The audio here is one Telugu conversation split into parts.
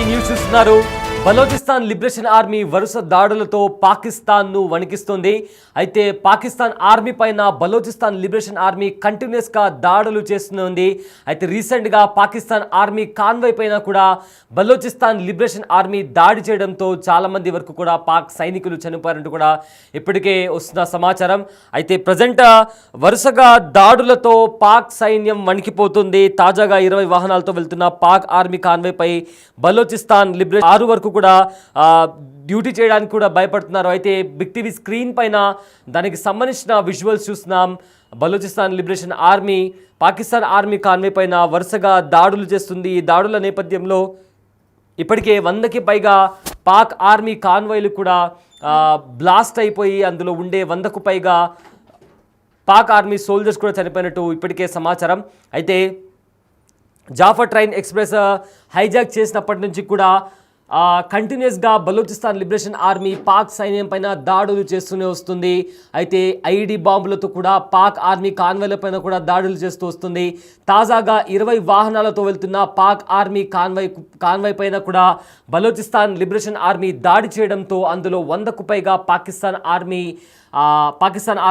న్యూస్ చూస్తున్నారు. బలోచిస్తాన్ లిబరేషన్ ఆర్మీ వరుస దాడులతో పాకిస్తాన్ను వణికిస్తుంది. అయితే పాకిస్తాన్ ఆర్మీ పైన బలోచిస్తాన్ లిబరేషన్ ఆర్మీ కంటిన్యూస్గా దాడులు చేస్తుంది. అయితే రీసెంట్గా పాకిస్తాన్ ఆర్మీ కాన్వాయ్ పైన కూడా బలోచిస్తాన్ లిబరేషన్ ఆర్మీ దాడి చేయడంతో చాలామంది వరకు కూడా పాక్ సైనికులు చనిపోయారంటూ కూడా ఇప్పటికే వస్తున్న సమాచారం. అయితే ప్రజెంట్ వరుసగా దాడులతో పాక్ సైన్యం వణికిపోతుంది. తాజాగా 20 వాహనాలతో వెళ్తున్న పాక్ ఆర్మీ కాన్వాయ్ పై బలోచిస్తాన్ లిబరేషన్ 6 వరకు కూడా డ్యూటీ చేయడానికి కూడా భయపడుతున్నారు. అయితే బిగ్ టీవీ స్క్రీన్ పైన దానికి సంబంధించిన విజువల్స్ చూస్తున్నాం. Balochistan liberation army Pakistan army convoy పైన వరుసగా దాడులు చేస్తుంది. ఈ దాడుల నేపథ్యంలో ఇప్పటికే 100కి పైగా పాక్ ఆర్మీ కాన్వాయ్లు కూడా బ్లాస్ట్ అయిపోయి అందులో ఉండే 100కు పైగా పాక్ ఆర్మీ సోల్జర్స్ కూడా చనిపోయినట్టు ఇప్పటికే సమాచారం. అయితే జాఫర్ ట్రైన్ ఎక్స్ప్రెస్ హైజాక్ చేసినప్పటి నుంచి కూడా కంటిన్యూస్గా బలూచిస్తాన్ లిబరేషన్ ఆర్మీ పాక్ సైన్యం పైన దాడులు చేస్తూనే వస్తుంది. అయితే ఐఈడీ బాంబులతో కూడా పాక్ ఆర్మీ కాన్వాయ్ల పైన కూడా దాడులు చేస్తూ వస్తుంది. తాజాగా 20 వాహనాలతో వెళ్తున్న పాక్ ఆర్మీ కాన్వాయ్ పైన కూడా బలూచిస్తాన్ లిబరేషన్ ఆర్మీ దాడి చేయడంతో అందులో 100కు పైగా పాకిస్తాన్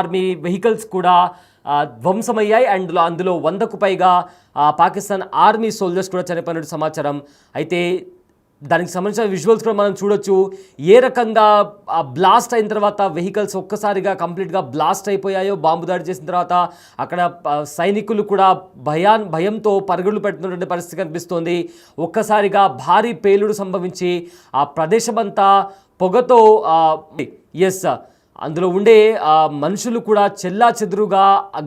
ఆర్మీ వెహికల్స్ కూడా ధ్వంసమయ్యాయి. అండ్ అందులో 100కు పైగా పాకిస్తాన్ ఆర్మీ సోల్జర్స్ కూడా చనిపోయినట్టు సమాచారం. అయితే దానికి సంబంధించిన విజువల్స్ కూడా మనం చూడొచ్చు. ఏ రకంగా బ్లాస్ట్ అయిన తర్వాత వెహికల్స్ ఒక్కసారిగా కంప్లీట్గా బ్లాస్ట్ అయిపోయాయో బాంబు దాడి చేసిన తర్వాత అక్కడ సైనికులు కూడా భయంతో పరుగులు పెడుతున్నటువంటి పరిస్థితి కనిపిస్తోంది. ఒక్కసారిగా భారీ పేలుడు సంభవించి ఆ ప్రదేశమంతా పొగతో అందులో ఉండే మనుషులు కూడా చెల్లాచెదురుగా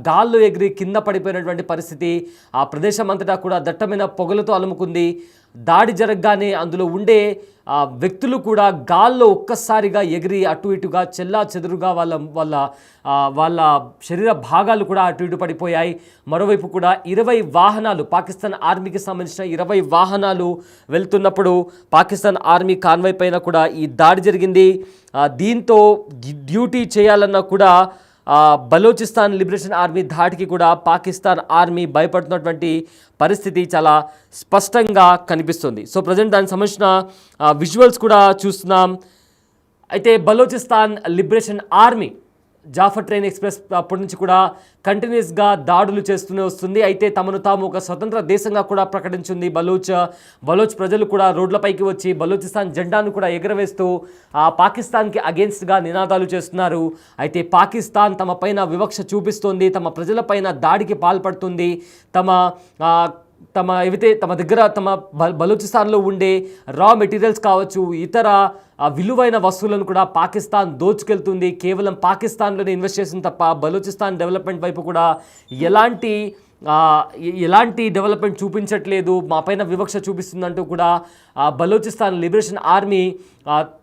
గాల్లో ఎగిరి కింద పడిపోయినటువంటి పరిస్థితి. ఆ ప్రదేశం అంతటా కూడా దట్టమైన పొగలతో అలుముకుంది. దాడి జరగగానే అందులో ఉండే వ్యక్తులు కూడా గాల్లో ఒక్కసారిగా ఎగిరి అటు ఇటుగా చెల్లాచెదురుగా వాళ్ళ శరీర భాగాలు కూడా అటు ఇటు పడిపోయాయి. మరోవైపు కూడా 20 వాహనాలు పాకిస్తాన్ ఆర్మీకి సంబంధించిన 20 వాహనాలు వెళ్తున్నప్పుడు పాకిస్తాన్ ఆర్మీ కాన్వాయ్ పైన కూడా ఈ దాడి జరిగింది. దీంతో డ్యూటీ చేయాలన్నా కూడా బలోచిస్తాన్ లిబరేషన్ ఆర్మీ ధాటికి కూడా పాకిస్తాన్ ఆర్మీ భయపడుతున్నటువంటి పరిస్థితి చాలా స్పష్టంగా కనిపిస్తుంది. సో ప్రజెంట్ దానికి సంబంధించిన విజువల్స్ కూడా చూస్తున్నాం. అయితే Balochistan liberation army Jaffar train express అప్పటి నుంచి కూడా కంటిన్యూస్గా దాడులు చేస్తూనే వస్తుంది. అయితే తమను తాము ఒక స్వతంత్ర దేశంగా కూడా ప్రకటించింది. బలోచ్ ప్రజలు కూడా రోడ్లపైకి వచ్చి బలోచిస్తాన్ జెండాను కూడా ఎగరవేస్తూ పాకిస్తాన్కి అగేన్స్ట్గా నినాదాలు చేస్తున్నారు. అయితే పాకిస్తాన్ తమ పైన వివక్ష చూపిస్తోంది, తమ ప్రజలపైన దాడికి పాల్పడుతుంది. తమ దగ్గర బలూచిస్తాన్లో ఉండే రా మెటీరియల్స్ కావచ్చు, ఇతర విలువైన వస్తువులను కూడా పాకిస్తాన్ దోచుకెళ్తుంది. కేవలం పాకిస్తాన్లోనే ఇన్వెస్ట్ చేసింది తప్ప బలూచిస్తాన్ డెవలప్మెంట్ వైపు కూడా ఎలాంటి డెవలప్మెంట్ చూపించట్లేదు, మా పైన వివక్ష చూపిస్తుందంటూ కూడా బలూచిస్తాన్ లిబరేషన్ ఆర్మీ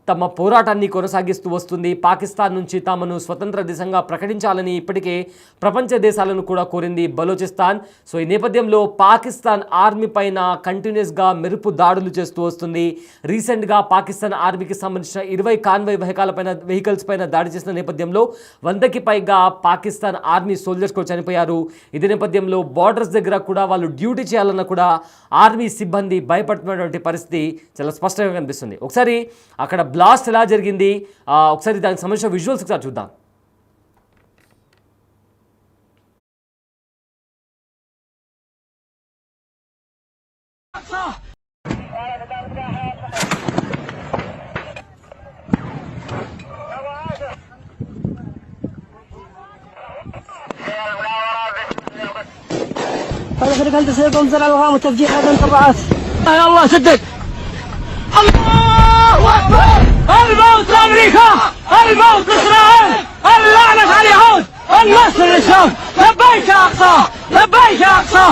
తమ పోరాటాన్ని కొనసాగిస్తూ వస్తుంది. పాకిస్తాన్ నుంచి తామను స్వతంత్ర దేశంగా ప్రకటించాలని ఇప్పటికే ప్రపంచ దేశాలను కూడా కోరింది బలూచిస్తాన్. సో ఈ నేపథ్యంలో పాకిస్తాన్ ఆర్మీ పైన కంటిన్యూస్గా మెరుపు దాడులు చేస్తూ వస్తుంది. రీసెంట్గా పాకిస్తాన్ ఆర్మీకి సంబంధించిన 20 కాన్వాయ్ వెహికల్స్ పైన దాడి చేసిన నేపథ్యంలో 100కి పైగా పాకిస్తాన్ ఆర్మీ సోల్జర్స్ కూడా చనిపోయారు. ఇదే నేపథ్యంలో బార్డర్స్ దగ్గర కూడా వాళ్ళు డ్యూటీ చేయాలన్నా కూడా ఆర్మీ సిబ్బంది భయపడుతున్నటువంటి పరిస్థితి చాలా స్పష్టంగా కనిపిస్తుంది. ఒకసారి అక్కడ బ్లాస్ట్ ఎలా జరిగింది, ఒకసారి దానికి సంబంధించిన విజువల్స్ ఒకసారి చూద్దాం. هذا فريق هندسة يقوم زرع الغام وتفجير هذا الطبعات. يا الله سدد. الله أكبر. الموت لأمريكا، الموت لإسرائيل، اللعنة على اليهود، النصر للشام. لبيك يا أقصى، لبيك يا أقصى.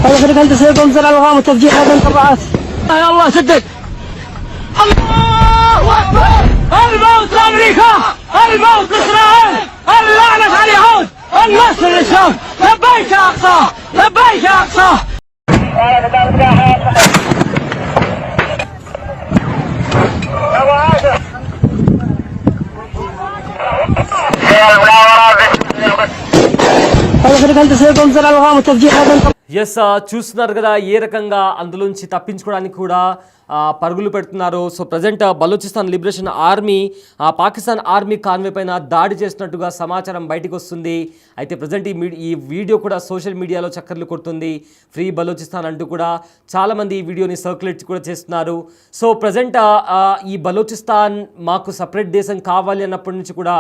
هذا فريق هندسة يقوم زرع الغام وتفجير هذا الطبعات. يا الله سدد. الله أكبر. الموت لأمريكا، الموت لإسرائيل، اللعنة على اليهود، النصر للشام. لبيك يا أقصى، لبيك يا أقصى. دخلت سيكون زر الغام وتفجير هذا ఎస్ చూస్తున్నారు కదా ఏ రకంగా అందులోంచి తప్పించుకోవడానికి కూడా పరుగులు పెడుతున్నారు. So present Balochistan liberation army Pakistan army Conway పైన దాడి చేసినట్టుగా సమాచారం బయటకు వస్తుంది. అయితే ప్రజెంట్ ఈ వీడియో కూడా సోషల్ మీడియాలో చక్కర్లు కొడుతుంది. ఫ్రీ బలూచిస్తాన్ అంటూ కూడా చాలామంది ఈ వీడియోని సర్క్యులేట్ కూడా చేస్తున్నారు. సో ప్రజెంట్ ఈ బలూచిస్తాన్ మాకు సపరేట్ దేశం కావాలి అన్నప్పటి నుంచి కూడా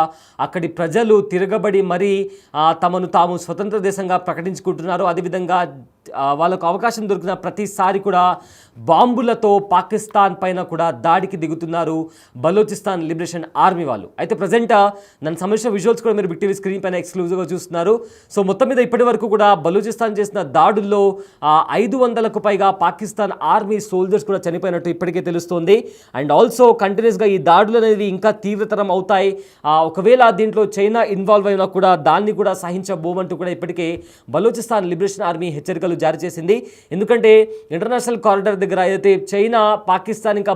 అక్కడి ప్రజలు తిరగబడి మరీ తమను తాము స్వతంత్ర దేశంగా ప్రకటించుకుంటున్నారు. అదేవిధంగా వాళ్ళకు అవకాశం దొరికిన ప్రతిసారి కూడా బాంబులతో పాకిస్తాన్ పైన కూడా దాడికి దిగుతున్నారు బలూచిస్తాన్ లిబరేషన్ ఆర్మీ వాళ్ళు. అయితే ప్రజెంట్ దానికి సంబంధించిన విజువల్స్ కూడా మీరు బిగ్ టీవీ స్క్రీన్ పైన ఎక్స్క్లూజివ్గా చూస్తున్నారు. సో మొత్తం మీద ఇప్పటి వరకు కూడా బలూచిస్తాన్ చేసిన దాడుల్లో 500కు పైగా పాకిస్తాన్ ఆర్మీ సోల్జర్స్ కూడా చనిపోయినట్టు ఇప్పటికే తెలుస్తోంది. అండ్ ఆల్సో కంటిన్యూస్గా ఈ దాడులు అనేది ఇంకా తీవ్రతరం అవుతాయి. ఒకవేళ దీంట్లో చైనా ఇన్వాల్వ్ అయినా కూడా దాన్ని కూడా సహించబోమంటూ కూడా ఇప్పటికే బలూచిస్తాన్ లిబరేషన్ ఆర్మీ హెచ్చరికలు జారీ చేసింది. ఎందుకంటే ఇంటర్నేషనల్ కారిడార్ దగ్గర అయితే చైనా పాకిస్తాన్ ఇంకా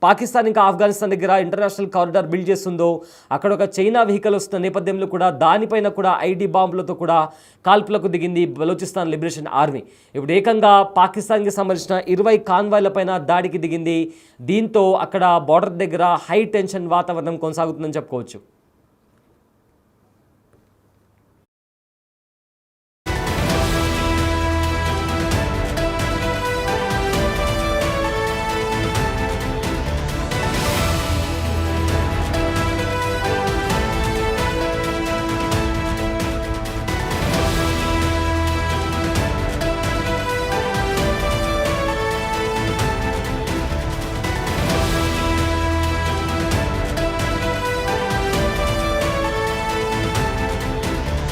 ఆఫ్ఘనిస్తాన్ దగ్గర ఇంటర్నేషనల్ కారిడార్ బిల్డ్ చేస్తుందో అక్కడ ఒక చైనా వెహికల్ వస్తున్న నేపథ్యంలో కూడా దానిపైన కూడా ఐడి బాంబులతో కూడా కాల్పులకు దిగింది బలూచిస్తాన్ లిబరేషన్ ఆర్మీ. ఇప్పుడు ఏకంగా పాకిస్తాన్కి సంబంధించిన 20 కాన్వాయ్లపైన దాడికి దిగింది. దీంతో అక్కడ బార్డర్ దగ్గర హై టెన్షన్ వాతావరణం కొనసాగుతుందని చెప్పుకోవచ్చు.